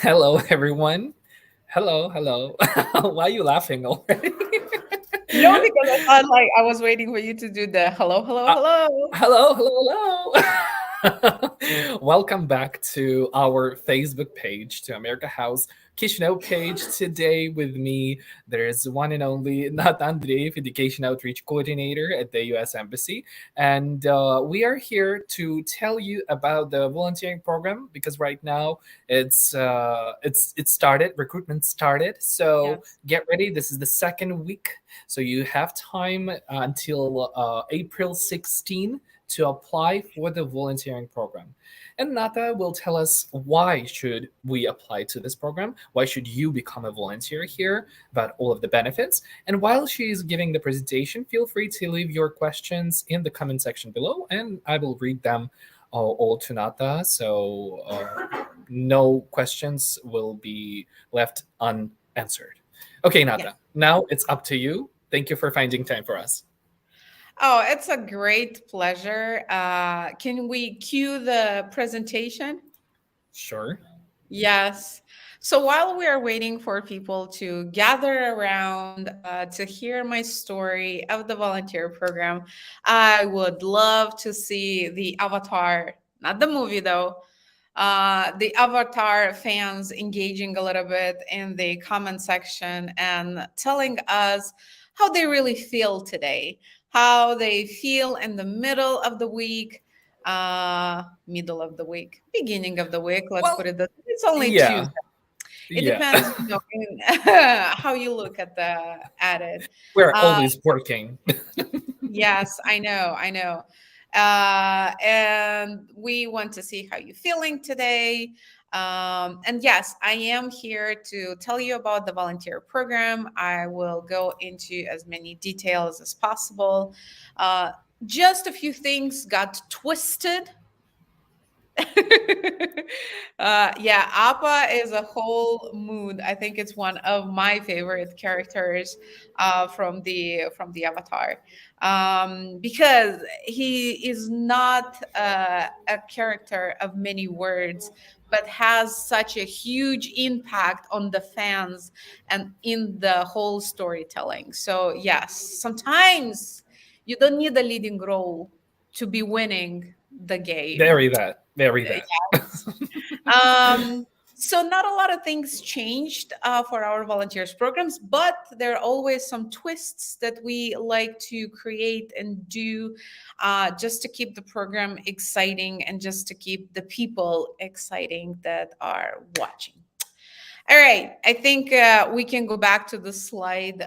Hello, everyone. Hello, hello. Why are you laughing already? No, because I thought like I was waiting for you to do the hello, hello, Uh, hello. hello, hello, hello. Welcome back to our Facebook page, to America House Chisinau page. Today with me, there's one and only Nat Andreev, Education Outreach Coordinator at the U.S. Embassy. And we are here to tell you about the volunteering program because right now it's started, recruitment started. So Yes. get ready. This is the second week, so you have time until April 16 to apply for the volunteering program. And Nata will tell us why should we apply to this program, why should you become a volunteer here, about all of the benefits. And while she's giving the presentation, feel free to leave your questions in the comment section below, and I will read them all to Nata. So no questions will be left unanswered. Okay, Yes. Nata, now it's up to you. Thank you for finding time for us. Oh, it's a great pleasure. Can we cue the presentation? Sure. Yes. So while we are waiting for people to gather around to hear my story of the volunteer program, I would love to see the Avatar, not the movie though, the Avatar fans engaging a little bit in the comment section and telling us how they really feel today, how they feel in the middle of the week, beginning of the week. Let's put Well, it this. It's only yeah, Tuesday. It yeah. depends, how you look at it. We're Uh, always working. Yes, I know, I know. And we want to see how you're feeling today. And yes, I am here to tell you about the volunteer program. I will go into as many details as possible. Uh, just a few things got twisted. Yeah, Appa is a whole mood. I think it's one of my favorite characters from the Avatar, because he is not a character of many words, but has such a huge impact on the fans and in the whole storytelling. So yes, sometimes you don't need a leading role to be winning the game. Very that. Very that. Yes. So not a lot of things changed for our volunteers programs, but there are always some twists that we like to create and do, just to keep the program exciting and just to keep the people exciting that are watching. All right, I think we can go back to the slide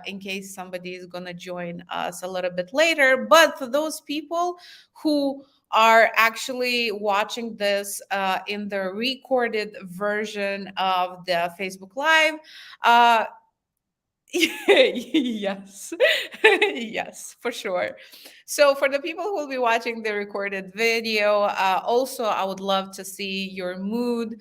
in case somebody is going to join us a little bit later. But for those people who are actually watching this in the recorded version of the Facebook Live, uh, yes, yes, for sure. So, for the people who will be watching the recorded video, also, I would love to see your mood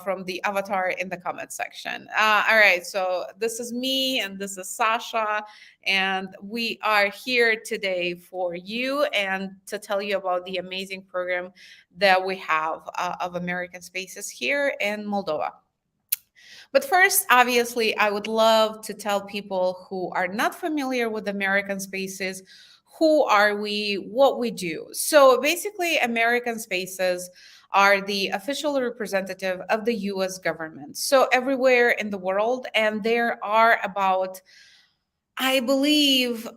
from the avatar in the comment section. All right, so this is me and this is Sasha, and we are here today for you and to tell you about the amazing program that we have of American Spaces here in Moldova. But first, obviously, I would love to tell people who are not familiar with American Spaces who are we, what we do. So basically, American Spaces are the official representative of the US government. So everywhere in the world, and there are about, I believe,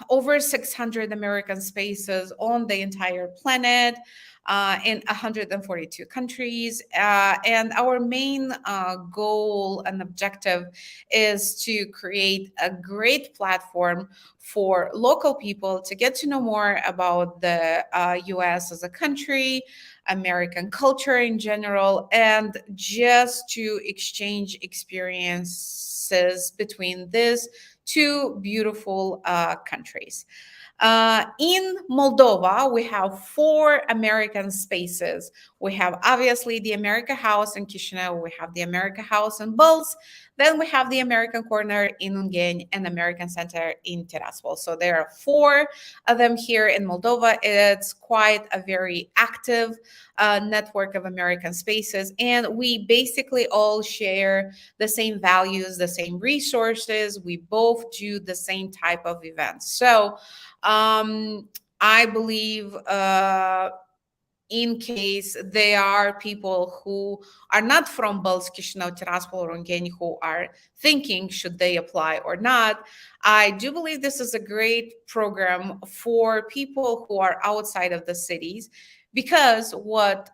over 600 American spaces on the entire planet, in 142 countries. And our main goal and objective is to create a great platform for local people to get to know more about the US as a country, American culture in general, and just to exchange experiences between this two beautiful countries. In Moldova, we have four American spaces. We have obviously the America House in Chisinau, we have the America House in Bulls, Then we have the American Corner in Ungain and American Center in Tiraspol. So there are 4 of them here in Moldova. It's quite a very active network of American spaces. And we basically all share the same values, the same resources. We both do the same type of events. So I believe in case there are people who are not from Balsk, Chisinau, Tiraspol, or Ungain who are thinking should they apply or not, I do believe this is a great program for people who are outside of the cities, because what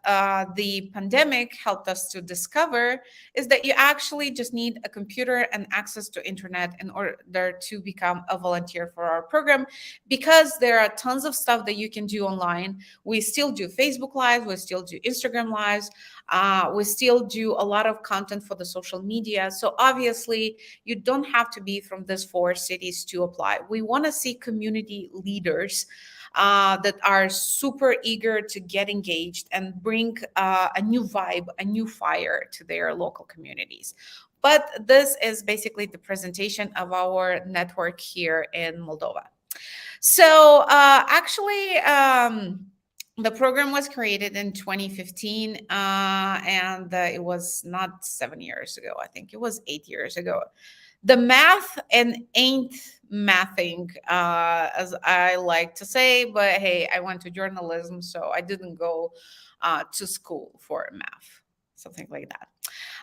the pandemic helped us to discover is that you actually just need a computer and access to internet in order to become a volunteer for our program, because there are tons of stuff that you can do online. We still do Facebook Live, we still do Instagram Lives, we still do a lot of content for the social media. So obviously, you don't have to be from these 4 cities to apply. We want to see community leaders that are super eager to get engaged and bring a new vibe, a new fire to their local communities. But this is basically the presentation of our network here in Moldova. So actually, the program was created in 2015, and it was not 7 years ago. I think it was 8 years ago. The math and ain't mathing, as I like to say, but hey, I went to journalism, so I didn't go to school for math, something like that.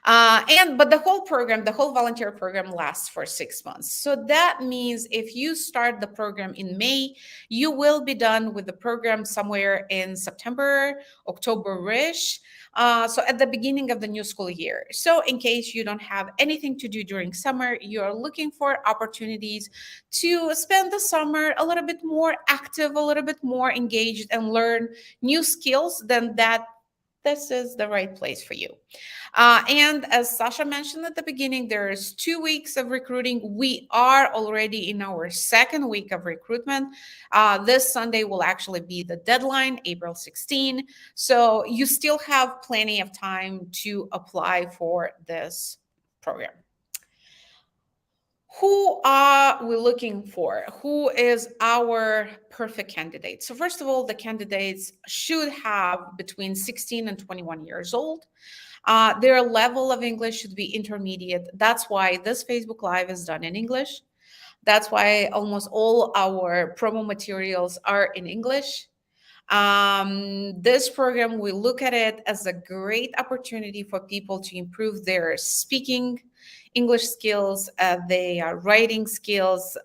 But the whole program, the whole volunteer program lasts for 6 months. So that means if you start the program in May, you will be done with the program somewhere in September, October-ish. So at the beginning of the new school year. So in case you don't have anything to do during summer, you're looking for opportunities to spend the summer a little bit more active, a little bit more engaged, and learn new skills, then this is the right place for you. And as Sasha mentioned at the beginning, there's 2 weeks of recruiting. We are already in our 2nd week of recruitment. This Sunday will actually be the deadline, April 16. So you still have plenty of time to apply for this program. Who are we looking for? Who is our perfect candidate? So first of all, the candidates should have between 16 and 21 years old. Their level of English should be intermediate. That's why this Facebook Live is done in English. That's why almost all our promo materials are in English. This program, we look at it as a great opportunity for people to improve their speaking English skills, their writing skills.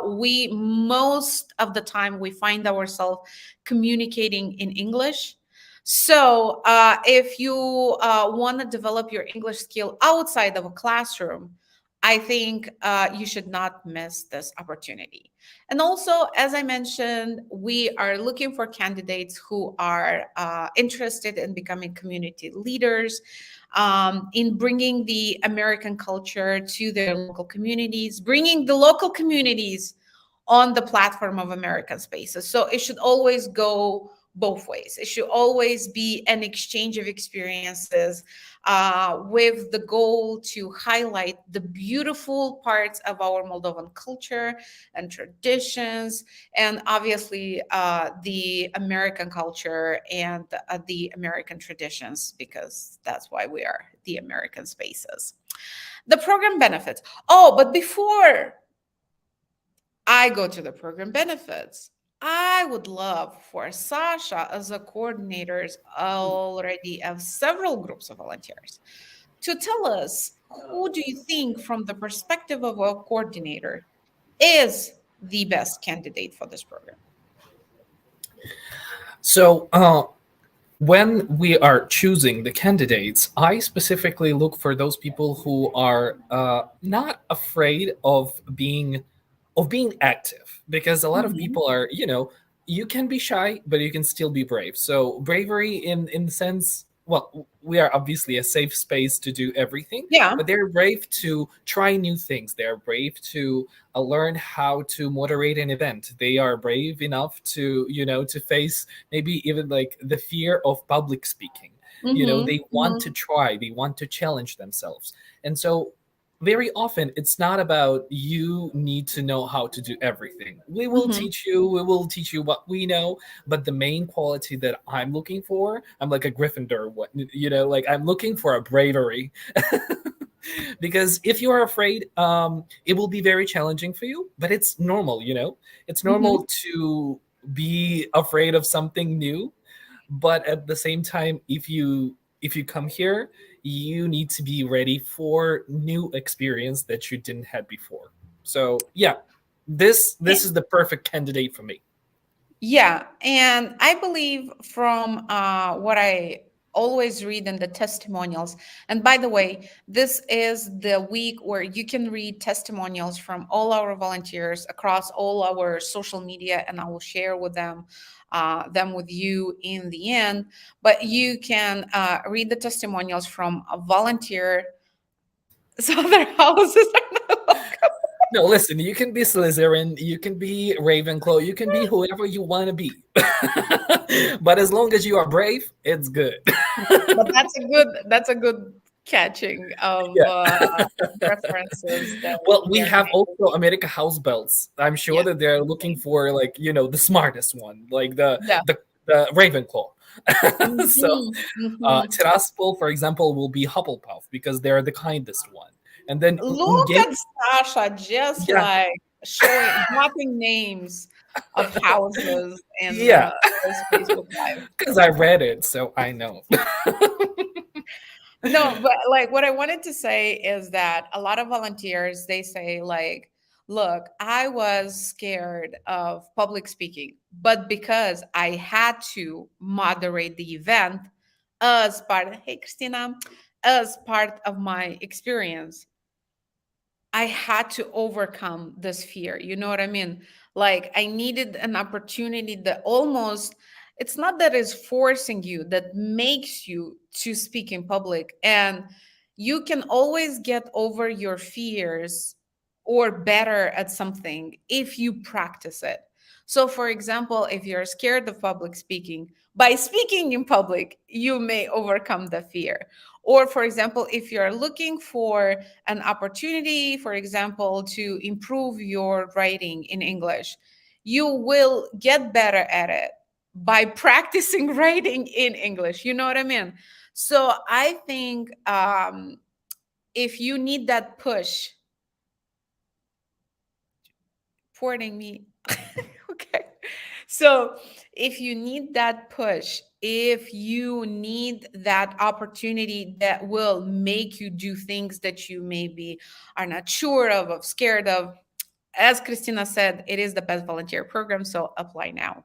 We most of the time we find ourselves communicating in English. So if you want to develop your English skill outside of a classroom, I think you should not miss this opportunity. And also, as I mentioned, we are looking for candidates who are interested in becoming community leaders, in bringing the American culture to their local communities, bringing the local communities on the platform of American Spaces. So it should always go both ways. It should always be an exchange of experiences with the goal to highlight the beautiful parts of our Moldovan culture and traditions, and obviously the American culture and the American traditions, because that's why we are the American Spaces. The program benefits. Oh, but before I go to the program benefits, I would love for Sasha, as a coordinator already of several groups of volunteers, to tell us, who do you think, from the perspective of a coordinator, is the best candidate for this program? So, when we are choosing the candidates, I specifically look for those people who are not afraid of being active, because a lot of people are, you can be shy, but you can still be brave. So bravery in the sense, well, we are obviously a safe space to do everything, Yeah. but they're brave to try new things. They're brave to learn how to moderate an event. They are brave enough to, to face maybe even like the fear of public speaking. They want to try, they want to challenge themselves. And so very often it's not about you need to know how to do everything. Mhm. We will teach you what we know, but the main quality that I'm looking for, I'm like a Gryffindor, what like I'm looking for a bravery. Because if you are afraid, it will be very challenging for you, but it's normal. It's Mhm. normal to be afraid of something new, but at the same time, if you come here, you need to be ready for new experience that you didn't have before. So yeah, this is the perfect candidate for me. Yeah, and I believe from what I always read in the testimonials, and by the way, this is the week where you can read testimonials from all our volunteers across all our social media, and I will share with them with you in the end. But you can read the testimonials from a volunteer. So their houses are not welcome. No, listen, you can be Slytherin, you can be Ravenclaw, you can be whoever you want to be. But as long as you are brave, it's good. But that's a good catching of Yeah. references that Well, we we are have making. also America House Belts. I'm sure Yeah, that they're looking exactly. for, like, the smartest one, like the Yeah. the, the Ravenclaw. So Hmm. Hmm. Tiraspol, for example, will be Hufflepuff because they're the kindest one. And then Look Game, at Sasha just yeah, like showing dropping names of houses in yeah, his Facebook Live. because I read it, so I know. No, but like what I wanted to say is that a lot of volunteers they say like, look, I was scared of public speaking, but because I had to moderate the event as part, hey Christina, as part of my experience, I had to overcome this fear. You know what I mean? Like I needed an opportunity that almost it's not that is forcing you, that makes you to speak in public. And you can always get over your fears or better at something if you practice it. So for example, if you're scared of public speaking, by speaking in public, you may overcome the fear. Or for example, if you're looking for an opportunity, for example, to improve your writing in English, you will get better at it by practicing writing in English. You know what I mean? So I think if you need that push, porting me. Okay. So if you need that push, if you need that opportunity that will make you do things that you maybe are not sure of scared of, as Christina said, it is the best volunteer program. So apply now.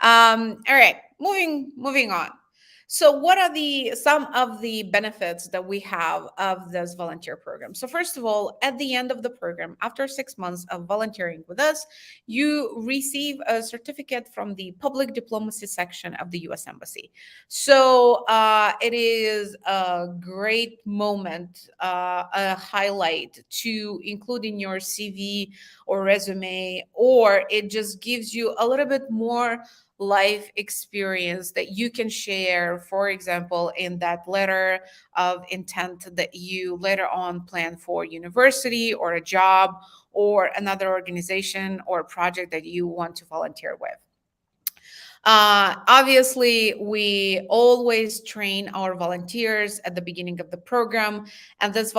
All right, moving on. So, what are the some of the benefits that we have of this volunteer program? So, first of all, at the end of the program, after 6 months of volunteering with us, you receive a certificate from the public diplomacy section of the U.S. Embassy. So, it is a great moment, a highlight to include in your CV or resume, or it just gives you a little bit more life experience that you can share, for example, in that letter of intent that you later on plan for university or a job or another organization or project that you want to volunteer with. Obviously, we always train our volunteers at the beginning of the program, and these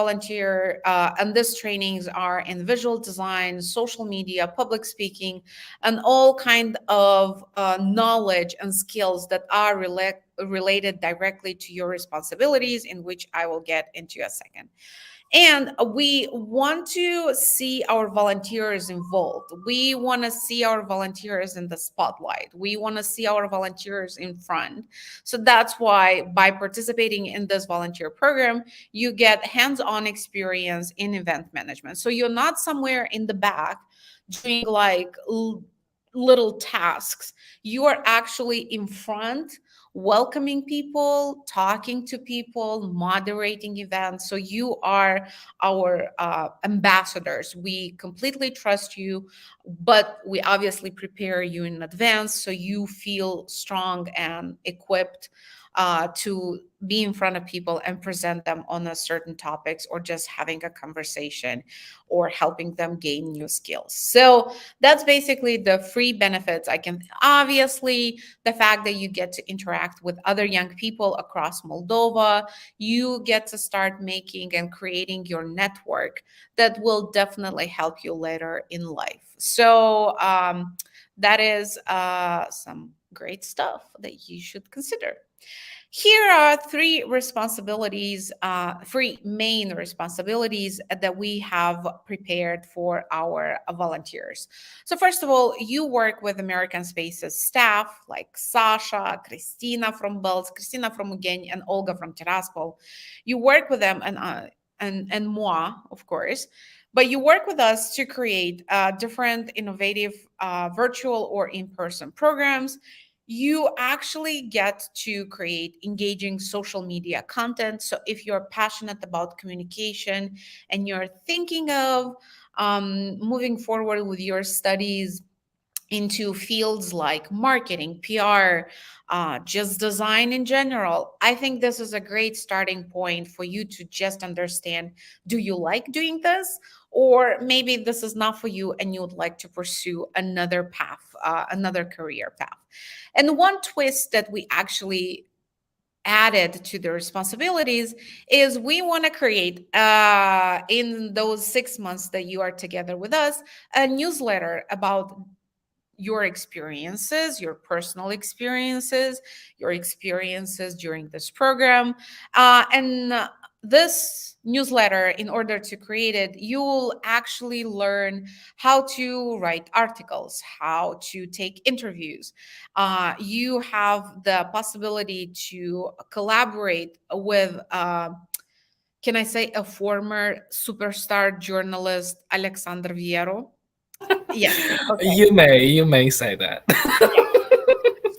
trainings are in visual design, social media, public speaking, and all kind of knowledge and skills that are related directly to your responsibilities, in which I will get into a second. And we want to see our volunteers involved. We want to see our volunteers in the spotlight. We want to see our volunteers in front. So that's why by participating in this volunteer program, you get hands on experience in event management. So you're not somewhere in the back doing like little tasks. You are actually in front welcoming people, talking to people, moderating events. So you are our ambassadors. We completely trust you, but we obviously prepare you in advance so you feel strong and equipped to be in front of people and present them on a certain topics, or just having a conversation or helping them gain new skills. So that's basically the free benefits. I can obviously, the fact that you get to interact with other young people across Moldova, you get to start making and creating your network that will definitely help you later in life. So that is some great stuff that you should consider. Here are three main responsibilities that we have prepared for our volunteers. So, first of all, you work with American Spaces staff like Sasha, Christina from Belts, Christina from Ugeni, and Olga from Tiraspol. You work with them and moi, of course. But you work with us to create different innovative virtual or in person programs. You actually get to create engaging social media content. So if you're passionate about communication and you're thinking of moving forward with your studies into fields like marketing, PR, just design in general, I think this is a great starting point for you to just understand, do you like doing this? Or maybe this is not for you and you would like to pursue another path, another career path. And one twist that we actually added to the responsibilities is we want to create in those 6 months that you are together with us a newsletter about your experiences, your personal experiences, your experiences during this program. And this newsletter, in order to create it, you will actually learn how to write articles, how to take interviews. You have the possibility to collaborate with can I say a former superstar journalist, Alexander Viero? Yes. Okay. You may say that.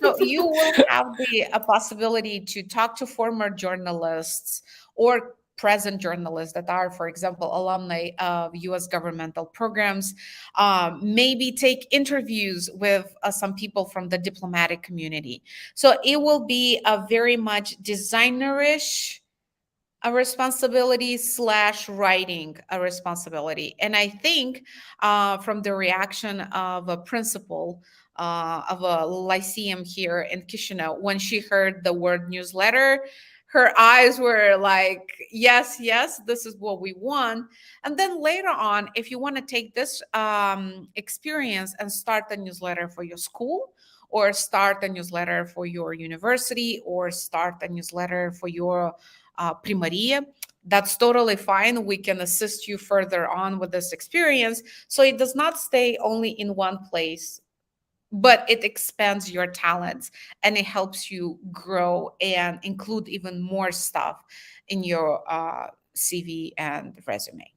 So you will have the a possibility to talk to former journalists or present journalists that are, for example, alumni of U.S. governmental programs. Maybe take interviews with some people from the diplomatic community. So it will be a very much designerish a responsibility slash writing a responsibility. And I think from the reaction of a principal of a lyceum here in Chisinau, when she heard the word newsletter, her eyes were like, yes, yes, this is what we want. And then later on, if you want to take this experience and start a newsletter for your school, or start a newsletter for your university, or start a newsletter for your primaria, that's totally fine. We can assist you further on with this experience. So it does not stay only in one place, but it expands your talents and it helps you grow and include even more stuff in your CV and resume.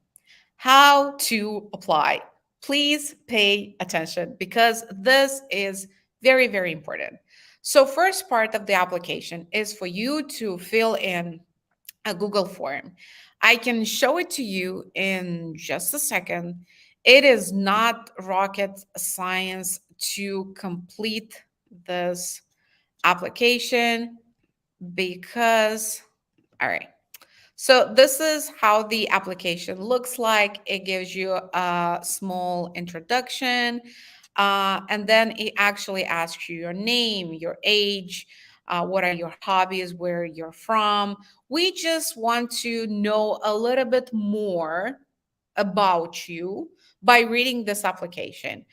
How to apply? Please pay attention because this is very, very important. So, first part of the application is for you to fill in a Google form. I can show it to you in just a second. It is not rocket science to complete this application because, all right. So this is how the application looks like. It gives you a small introduction, and then it actually asks you your name, your age, what are your hobbies, where you're from. We just want to know a little bit more about you by reading this application.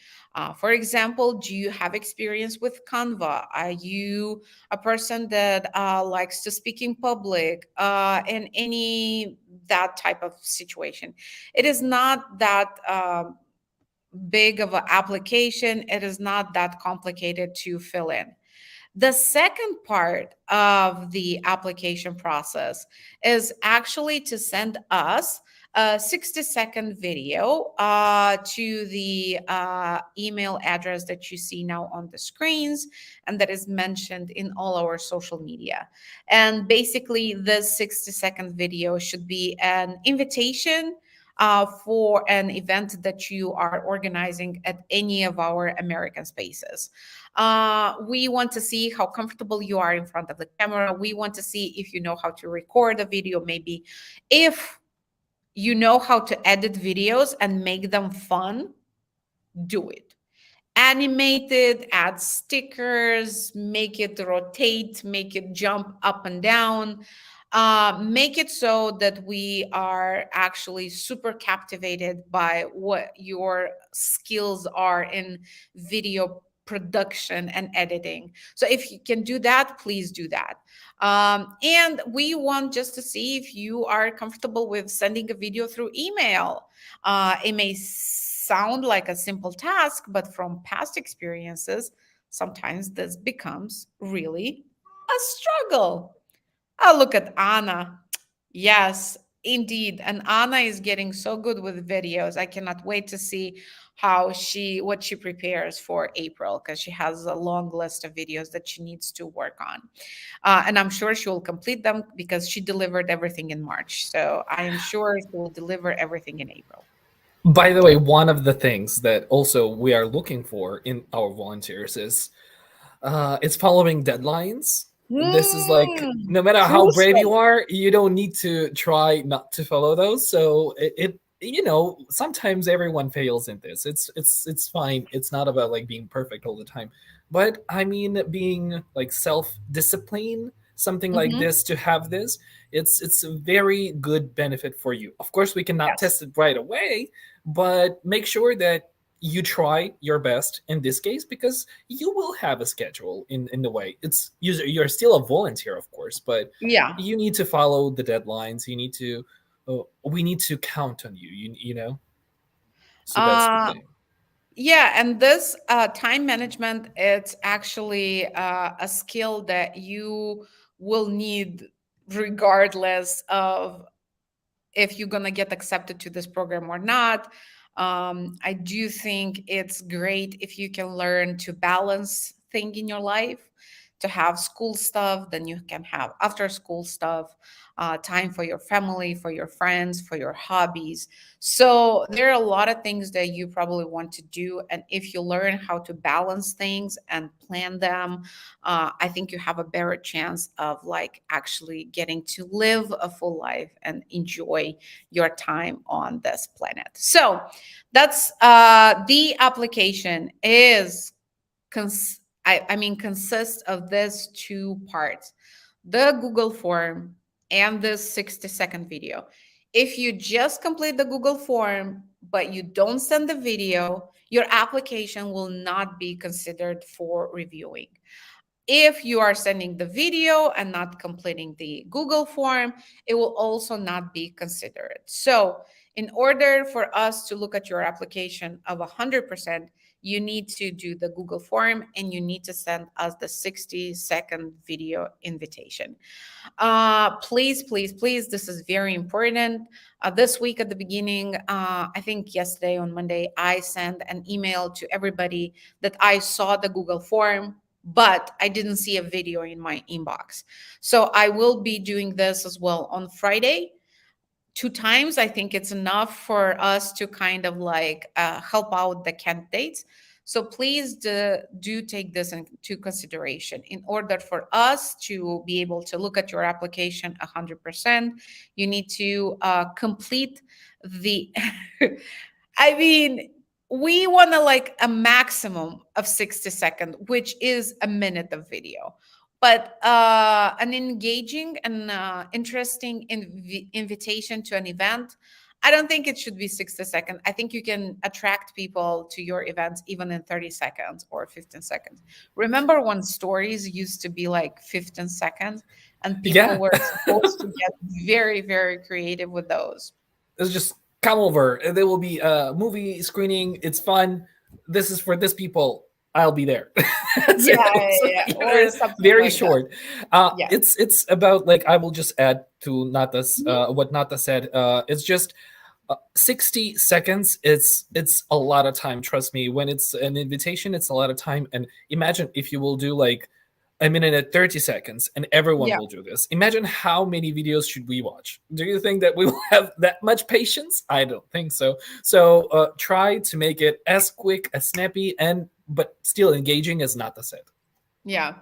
For example, do you have experience with Canva? Are you a person that likes to speak in public in any that type of situation? It is not that big of an application. It is not that complicated to fill in. The second part of the application process is actually to send us a 60-second video to the email address that you see now on the screens and that is mentioned in all our social media. And basically, this 60-second video should be an invitation for an event that you are organizing at any of our American spaces. We want to see how comfortable you are in front of the camera. We want to see if you know how to record a video, maybe if you know how to edit videos and make them fun, do it. Animate it, add stickers, make it rotate, make it jump up and down. Make it so that we are actually super captivated by what your skills are in video production and editing. So if you can do that, please do that. And we want just to see if you are comfortable with sending a video through email. It may sound like a simple task, but from past experiences, sometimes this becomes really a struggle. Oh, look at Anna. Yes, indeed. And Anna is getting so good with videos. I cannot wait to see what she prepares for April, because she has a long list of videos that she needs to work on. And I'm sure she will complete them because she delivered everything in March. So I am sure she will deliver everything in April. By the way, one of the things that also we are looking for in our volunteers is it's following deadlines. This is like, no matter how brave you are, you don't need to try not to follow those. So sometimes everyone fails in this. It's fine. It's not about like being perfect all the time, but I mean being like self-discipline, something like this, to have this, it's a very good benefit for you. Of course, we cannot test it right away, but make sure that you try your best in this case, because you will have a schedule in the way it's you're still a volunteer, of course, but you need to follow the deadlines. You need to we need to count on you know, so that's the thing. Yeah, and this time management, it's actually a skill that you will need regardless of if you're going to get accepted to this program or not. I do think it's great if you can learn to balance things in your life, to have school stuff, then you can have after school stuff, time for your family, for your friends, for your hobbies. So there are a lot of things that you probably want to do. And if you learn how to balance things and plan them, I think you have a better chance of like actually getting to live a full life and enjoy your time on this planet. So that's the application is consists of these two parts: the Google form and this 60-second video. If you just complete the Google form, but you don't send the video, your application will not be considered for reviewing. If you are sending the video and not completing the Google form, it will also not be considered. So in order for us to look at your application of 100%, you need to do the Google form and you need to send us the 60-second video invitation. Please, please, please, this is very important. This week at the beginning, I think yesterday on Monday, I sent an email to everybody that I saw the Google form, but I didn't see a video in my inbox. So I will be doing this as well on Friday. 2 times, I think it's enough for us to kind of like help out the candidates. So please do take this into consideration. In order for us to be able to look at your application 100%, you need to complete the, I mean, we want to like a maximum of 60 seconds, which is a minute of video. But an engaging and interesting invitation to an event, I don't think it should be 60 seconds. I think you can attract people to your events even in 30 seconds or 15 seconds. Remember when stories used to be like 15 seconds and people were supposed to get very, very creative with those? It's just come over. There will be a movie screening. It's fun. This is for this people. I'll be there. Very like short. It's about like, I will just add to Nata's what Nata said. It's just 60 seconds, it's a lot of time, trust me. When it's an invitation, it's a lot of time. And imagine if you will do like a minute and 30 seconds and everyone Yeah. will do this. Imagine how many videos should we watch. Do you think that we will have that much patience? I don't think so. So try to make it as quick, as snappy, and but still engaging as Nata said. Yeah.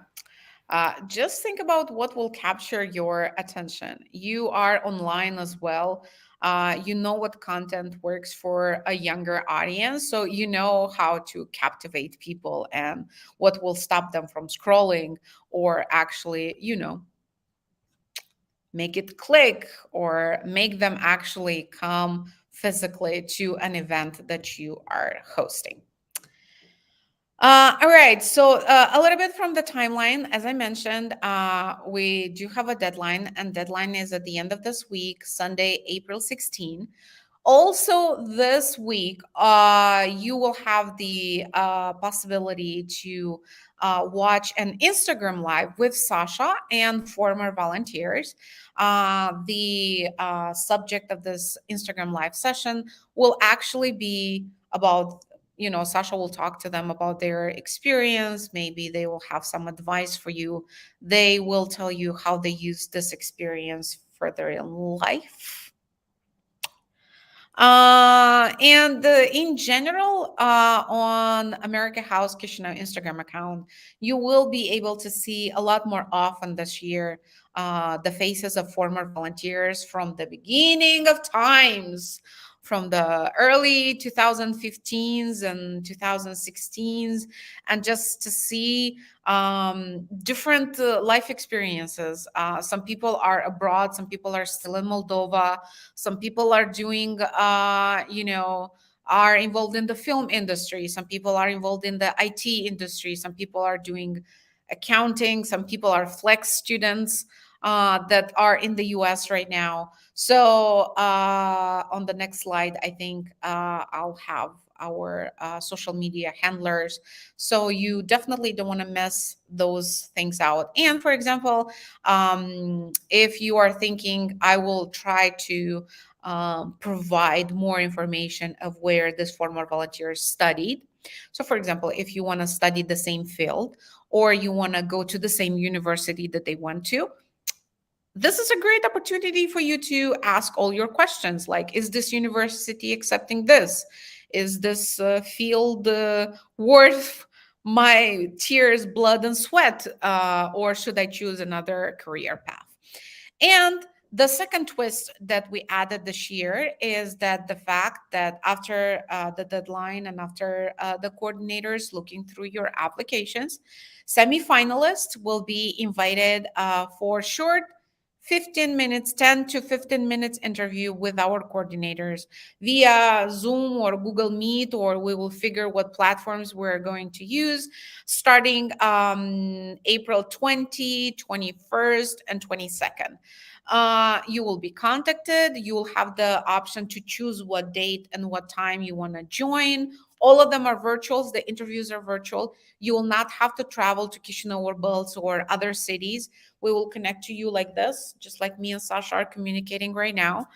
Just think about what will capture your attention. You are online as well. You know what content works for a younger audience. So you know how to captivate people and what will stop them from scrolling or actually, make it click or make them actually come physically to an event that you are hosting. All right. So, a little bit from the timeline. As I mentioned, we do have a deadline, and deadline is at the end of this week, Sunday, April 16. Also, this week, you will have the possibility to watch an Instagram live with Sasha and former volunteers. The subject of this Instagram live session will actually be about, Sasha will talk to them about their experience. Maybe they will have some advice for you. They will tell you how they use this experience further in life. And in general, on America House Chisinau Instagram account, you will be able to see a lot more often this year the faces of former volunteers from the beginning of times, from the early 2015s and 2016s, and just to see different life experiences. Some people are abroad, some people are still in Moldova, some people are doing are involved in the film industry, some people are involved in the IT industry, some people are doing accounting, some people are flex students that are in the US right now. So on the next slide, I think I'll have our social media handlers, so you definitely don't want to miss those things out. And for example, if you are thinking, I will try to provide more information of where this former volunteers studied. So, for example, if you want to study the same field or you want to go to the same university that they went to, this is a great opportunity for you to ask all your questions like, is this university accepting this? Is this field worth my tears, blood, and sweat? Or should I choose another career path? And the second twist that we added this year is that the fact that after the deadline and after the coordinators looking through your applications, semifinalists will be invited for short 15 minutes, 10 to 15 minutes interview with our coordinators via Zoom or Google Meet, or we will figure what platforms we're going to use starting April 20, 21st, and 22nd. You will be contacted. You will have the option to choose what date and what time you want to join. All of them are virtual. The interviews are virtual. You will not have to travel to Chisinau or Belz or other cities. We will connect to you like this, just like me and Sasha are communicating right now.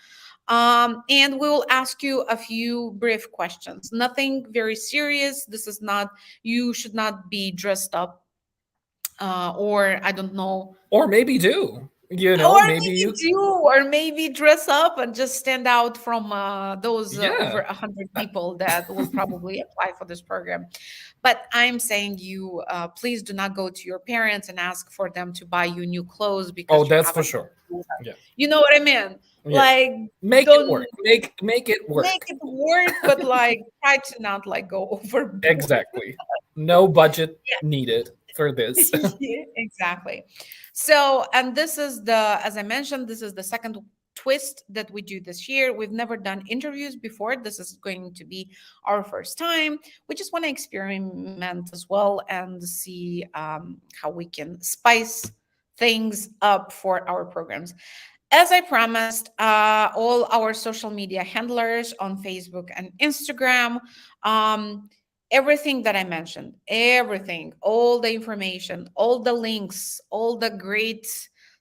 And we will ask you a few brief questions. Nothing very serious. This is not, you should not be dressed up or I don't know, Or maybe do. or Maybe maybe you. do, or maybe dress up and just stand out from those over Yeah. 100 people that will probably apply for this program. But I'm saying you, please do not go to your parents and ask for them to buy you new clothes Oh, because you that's for haven't. sure. Yeah. You know what I mean? Yeah. Like, Make it don't work. Make it work. make it work, but like try to not like go overboard. Exactly. No budget needed for this. Yeah, exactly. So, and this is the, as I mentioned, this is the second twist that we do this year. We've never done interviews before. This is going to be our first time. We just want to experiment as well and see how we can spice things up for our programs. As I promised, all our social media handlers on Facebook and Instagram, everything that I mentioned, everything, all the information, all the links, all the great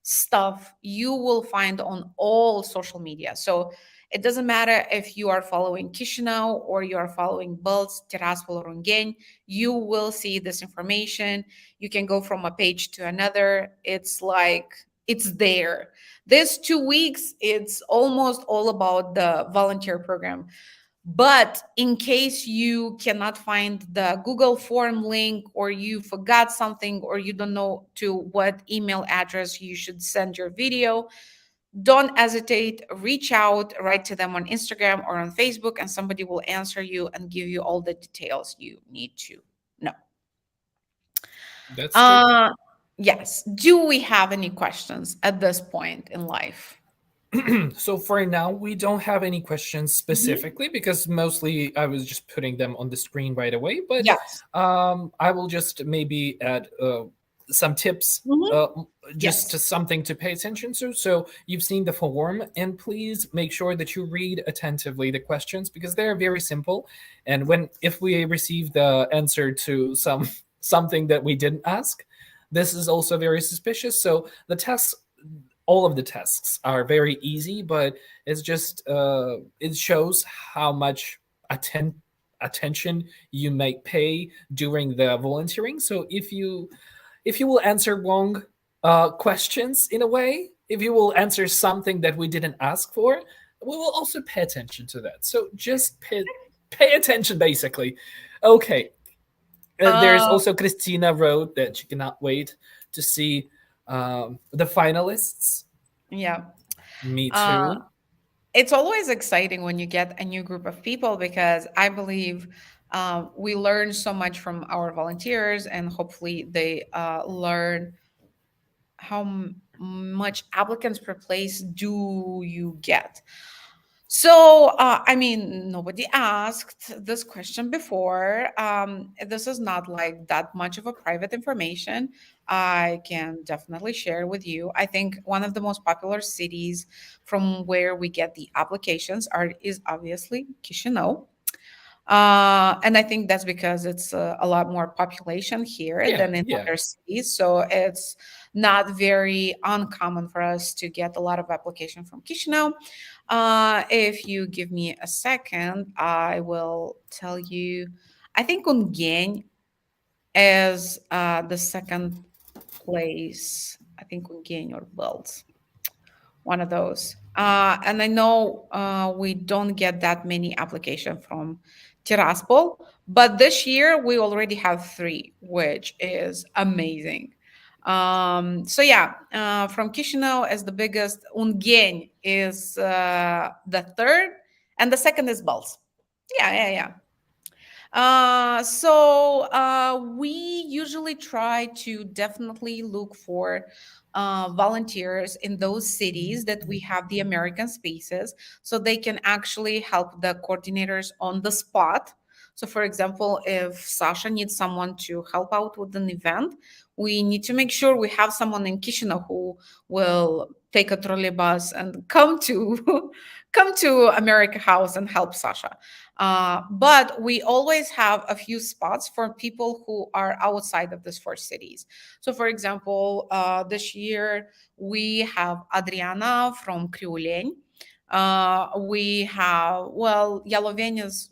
stuff you will find on all social media. So It doesn't matter if you are following Chisinau or you are following Belts, Tiraspol, or Ungain, you will see this information. You can go from a page to another. It's like it's there. This 2 weeks, it's almost all about the volunteer program. But in case you cannot find the Google form link, or you forgot something, or you don't know to what email address you should send your video, don't hesitate. Reach out, write to them on Instagram or on Facebook, and somebody will answer you and give you all the details you need to know. That's true. Yes. Do we have any questions at this point in life? So for now, we don't have any questions Mhm. specifically because mostly I was just putting them on the screen right away. But Yes. I will just maybe add some tips, Mhm. just to Yes. something to pay attention to. So you've seen the form, and please make sure that you read attentively the questions because they're very simple. And if we receive the answer to something that we didn't ask, this is also very suspicious. So the tests, all of the tests are very easy, but it's just it shows how much attention you might pay during the volunteering. So if you will answer wrong questions in a way, if you will answer something that we didn't ask for, we will also pay attention to that. So just pay attention, basically. Okay. There's Uh, also Christina wrote that she cannot wait to see the finalists. yeah. Me Uh, too. it's always exciting when you get a new group of people, because I believe we learn so much from our volunteers, and hopefully they learn how much applicants per place do you get. So, I mean, nobody asked this question before. This is not like that much of a private information. I can definitely share with you. I think one of the most popular cities from where we get the applications is obviously Chisinau. And I think that's because it's a lot more population here Yeah, than in yeah. other cities. So it's not very uncommon for us to get a lot of application from Chisinau. If you give me a second, I will tell you. I think Ungain is the second place. I think Ungain or Belt, one of those. And I know we don't get that many application from Tiraspol, but this year we already have three, which is amazing. So yeah, from Chisinau as the biggest, Ungain is the third, and the second is Bals. Yeah, yeah, yeah. We usually try to definitely look for volunteers in those cities that we have the American spaces, so they can actually help the coordinators on the spot. So, for example, if Sasha needs someone to help out with an event, we need to make sure we have someone in Chisinau who will take a trolley bus and come to come to America House and help Sasha. But we always have a few spots for people who are outside of these four cities. So, for example, this year we have Adriana from Criuleni. We have, well, Yaloveni is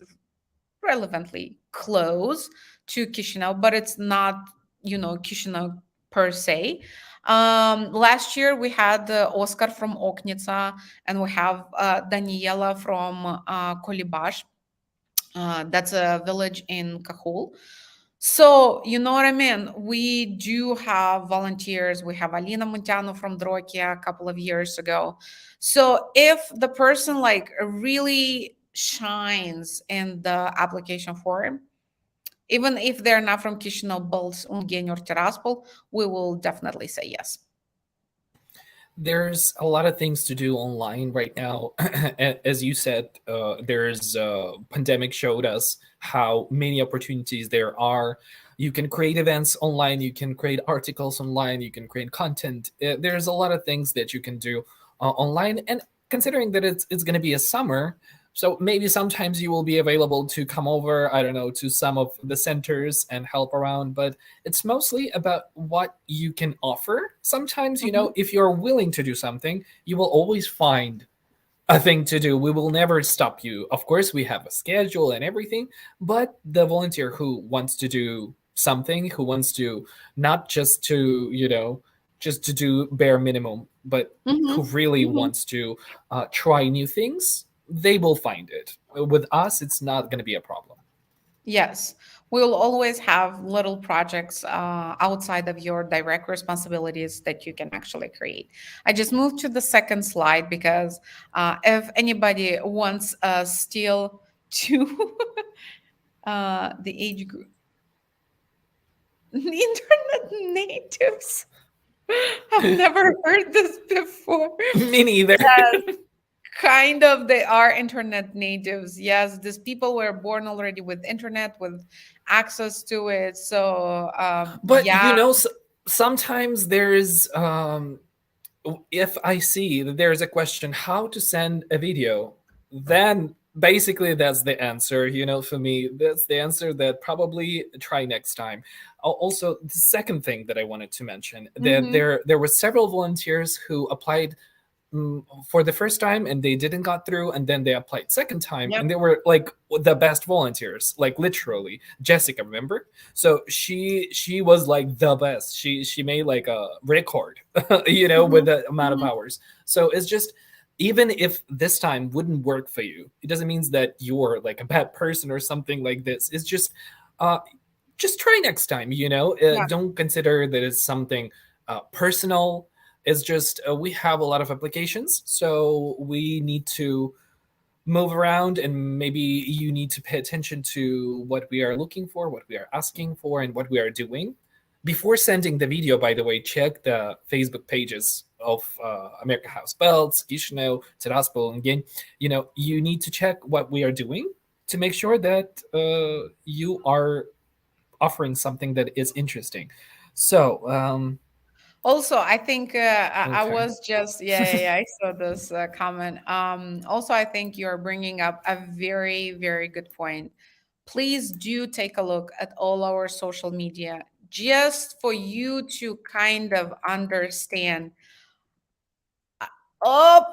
relevantly close to Chisinau, but it's not, Chisinau per se. Last year we had Oscar from Oknitsa, and we have Daniela from Kolibash. That's a village in Kahul. So, you know what I mean? We do have volunteers. We have Alina Muntiano from Drokia a couple of years ago. So, if the person like really shines in the application form, even if they're not from Chisinau, Bals, Ungen, or Tiraspol, we will definitely say yes. There's a lot of things to do online right now. As you said, there's pandemic showed us how many opportunities there are. You can create events online, you can create articles online, you can create content. There's a lot of things that you can do online. And considering that it's going to be a summer, so maybe sometimes you will be available to come over, I don't know, to some of the centers and help around, but it's mostly about what you can offer. Sometimes, Mhm. if you're willing to do something, you will always find a thing to do. We will never stop you. Of course, we have a schedule and everything, but the volunteer who wants to do something, who wants to not just to, just to do bare minimum, but who Mm-hmm. really Mm-hmm. wants to try new things, they will find it. With us, it's not going to be a problem. Yes, we'll always have little projects outside of your direct responsibilities that you can actually create. I just moved to the second slide because if anybody wants still to the age group, the internet natives. I've never heard this before. Me neither. Kind of, they are internet natives. Yes, these people were born already with internet, with access to it. So But yeah. sometimes there's if I see that there's a question how to send a video, then basically that's the answer. For me, that's the answer, that probably try next time. Also, the second thing that I wanted to mention, that Mhm. there were several volunteers who applied for the first time and they didn't got through, and then they applied second time Yep. and they were like the best volunteers, like literally. Jessica, remember? So she was like the best. She made like a record with Mhm. the amount of Mhm. hours. So it's just, even if this time wouldn't work for you, it doesn't mean that you're like a bad person or something like this. It's uh just try next time. Yeah. Don't consider that it's something personal. It's just we have a lot of applications, so we need to move around, and maybe you need to pay attention to what we are looking for, what we are asking for, and what we are doing. Before sending the video, by the way, check the Facebook pages of America House Belts, Kishinev, Tiraspol, and Gain. You need to check what we are doing to make sure that you are offering something that is interesting. So, Also, I think I okay. was just, yeah, I saw this comment. Also, I think you're bringing up a very, very good point. Please do take a look at all our social media just for you to kind of understand. Oh,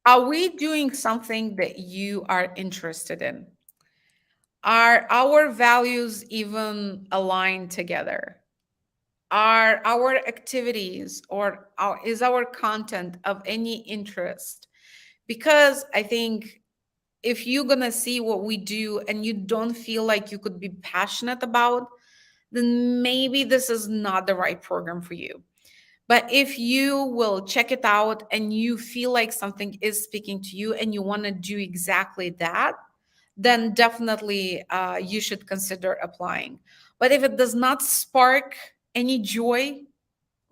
are we doing something that you are interested in? Are our values even aligned together? Are our activities or is our content of any interest? Because I think if you're going to see what we do and you don't feel like you could be passionate about, then maybe this is not the right program for you. But if you will check it out and you feel like something is speaking to you and you want to do exactly that, then definitely you should consider applying. But if it does not spark any joy,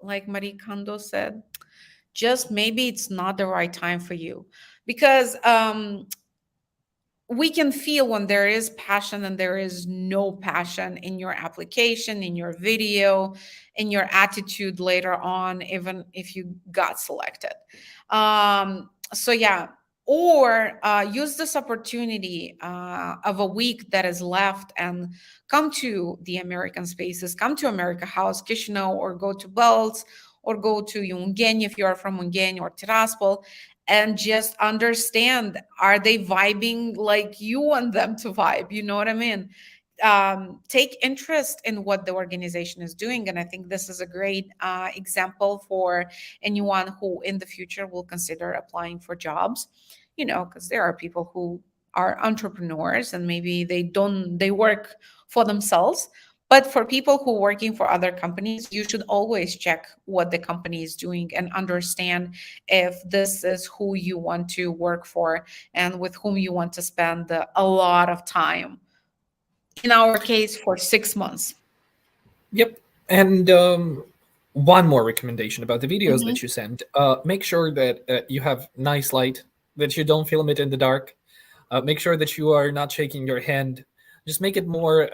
like Marie Kondo said, just maybe it's not the right time for you. Because we can feel when there is passion and there is no passion in your application, in your video, in your attitude later on, even if you got selected. So yeah, or use this opportunity of a week that is left and come to the American spaces, come to America House, Chisinau, or go to Belts, or go to Ungueni if you are from Ungueni, or Tiraspol, and just understand, are they vibing like you want them to vibe? You know what I mean? Take interest in what the organization is doing, and I think this is a great example for anyone who in the future will consider applying for jobs, because there are people who are entrepreneurs and maybe they work for themselves. But for people who are working for other companies, you should always check what the company is doing and understand if this is who you want to work for and with whom you want to spend a lot of time. In our case, for 6 months. Yep. And one more recommendation about the videos Mhm. that you send. Make sure that you have nice light, that you don't film it in the dark. Make sure that you are not shaking your hand. Just make it more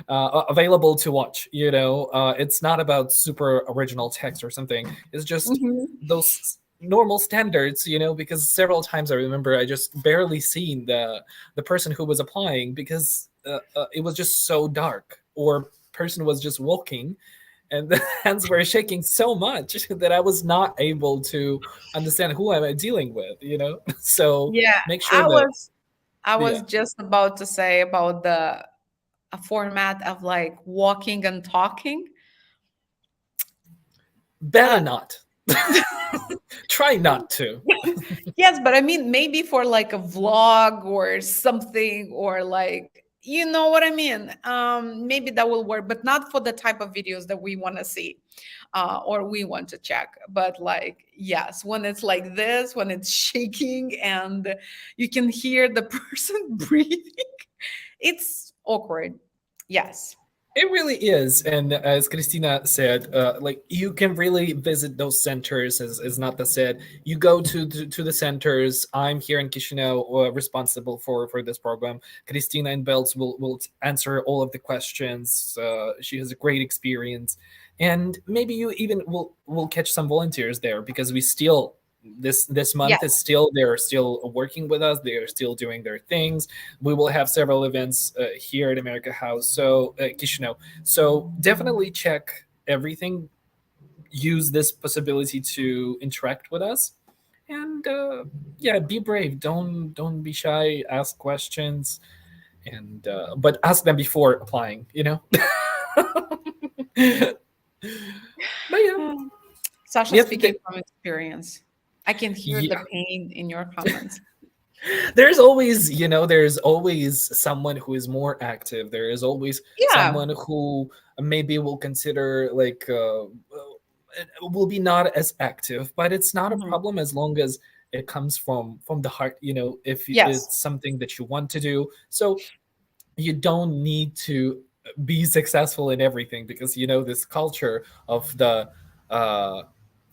available to watch. It's not about super original text or something. It's just Mhm. those normal standards. Because several times I remember I just barely seen the person who was applying because it was just so dark, or person was just walking and the hands were shaking so much that I was not able to understand who am I dealing with, you know. So Yeah, make sure I that, was I was yeah, just about to say about the a format of like walking and talking. better Uh, not. Try not to. yes, but I mean maybe for like a vlog or something, or like you know what I mean. Maybe that will work, but not for the type of videos that we want to see, or we want to check. But like yes, when it's like this, when it's shaking and you can hear the person breathing, it's awkward. Yes. It really is, and as Christina said, like you can really visit those centers. As Nata said, you go to the centers. I'm here in Chisinau, responsible for this program. Christina in Belts will answer all of the questions. She has a great experience, and maybe you even will catch some volunteers there because we still this month is Yes. still they're still working with us. They are still doing their things. We will have several events here at America House, so Chisinau. So definitely check everything. Use this possibility to interact with us, and yeah, be brave. Don't be shy. Ask questions, and but ask them before applying. You know. But yeah, Hmm. Sasha if speaking from experience. I can hear the yeah, pain in your comments. there's always, there's always someone who is more active. There is always Yeah. someone who maybe will consider like will be not as active, but it's not a Mhm. problem as long as it comes from the heart, if Yes. it's something that you want to do. So you don't need to be successful in everything, because this culture of the uh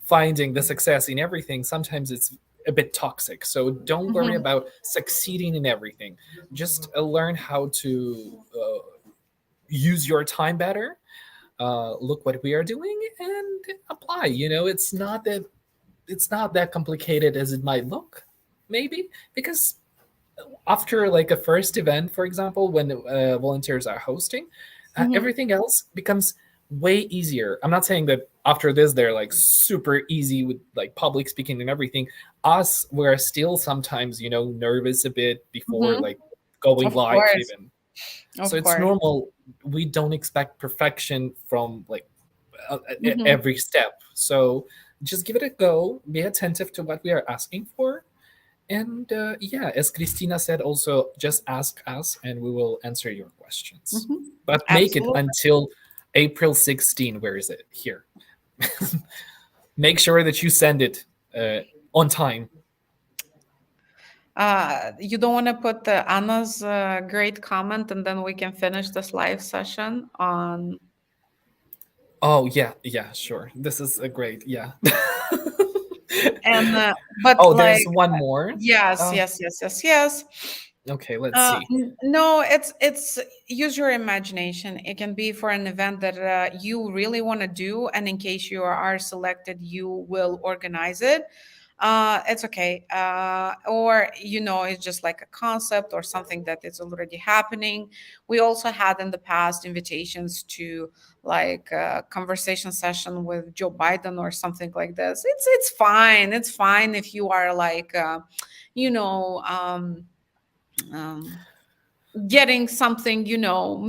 finding the success in everything, sometimes it's a bit toxic. So don't worry Mhm. about succeeding in everything. Just learn how to use your time better. Look what we are doing and apply. It's not that complicated as it might look, maybe, because after like a first event, for example, when volunteers are hosting, Mhm. everything else becomes way easier. I'm not saying that after this they're like super easy with like public speaking and everything. Us, we're still sometimes nervous a bit before Mhm. like going Of live course. even. So Of it's course. normal. We don't expect perfection from like Mhm. every step. So just give it a go. Be attentive to what we are asking for, and yeah, as Christina said, also just ask us and we will answer your questions. Mhm. But make it Absolutely. until April 16. Where is it? Here. Make sure that you send it on time. You don't want to put Anna's great comment, and then we can finish this live session on. Oh, yeah, yeah, sure. This is a great, yeah. And but Oh, there's like one more. yes, Oh, yes, yes, yes, yes. okay, let's see. No, it's use your imagination. It can be for an event that you really want to do, and in case you are selected, you will organize it. It's okay. Or it's just like a concept or something that is already happening. We also had in the past invitations to like a conversation session with Joe Biden or something like this. It's fine. It's fine if you are like you know. Um, getting something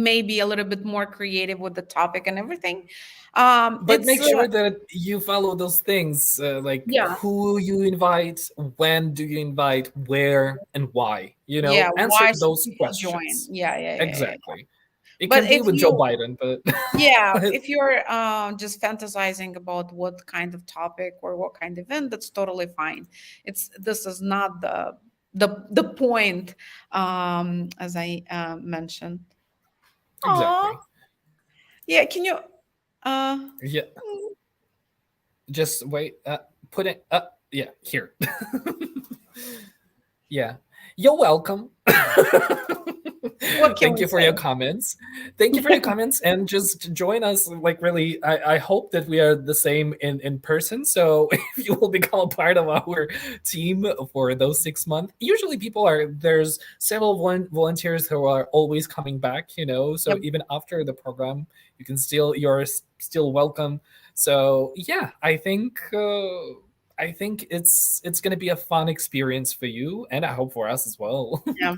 maybe a little bit more creative with the topic and everything. But It's make sure that you follow those things, like Yeah, who you invite, when do you invite, where, and why. yeah, Answer why should those people join? questions. Yeah, yeah, yeah, yeah, yeah. Exactly. It But can be if with Joe you Biden, but yeah, if you're just fantasizing about what kind of topic or what kind of event, that's totally fine. This is not the point, as I mentioned. Oh, exactly. yeah, can you uh Yeah. Just wait. Put it up. Yeah, here. Yeah. You're welcome. What can Thank we you for your say? comments. Thank you for your comments, and just join us. Like, really, I hope that we are the same in person. So if you will become a part of our team for those 6 months, usually people are there's several volunteers who are always coming back. So Yep. even after the program, you're still welcome. So yeah, I think it's gonna be a fun experience for you, and I hope for us as well. Yeah,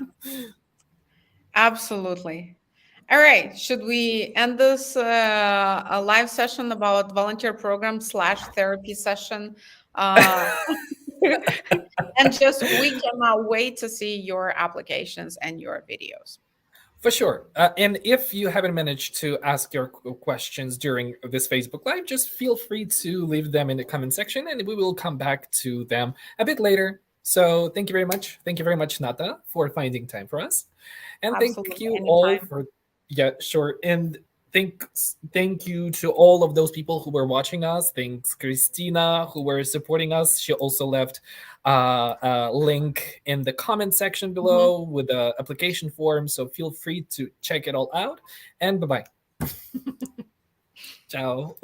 absolutely. All right. Should we end this a live session about volunteer program slash therapy session? Uh, and just we cannot wait to see your applications and your videos. For sure. And if you haven't managed to ask your questions during this Facebook Live, just feel free to leave them in the comment section and we will come back to them a bit later. So thank you very much. Thank you very much, Nata, for finding time for us. And thank Absolutely. you all Anytime. for, yeah, sure. And thank you to all of those people who were watching us. Thanks, Christina, who were supporting us. She also left a link in the comment section Mhm. below with the application form. So feel free to check it all out. And bye bye. Ciao.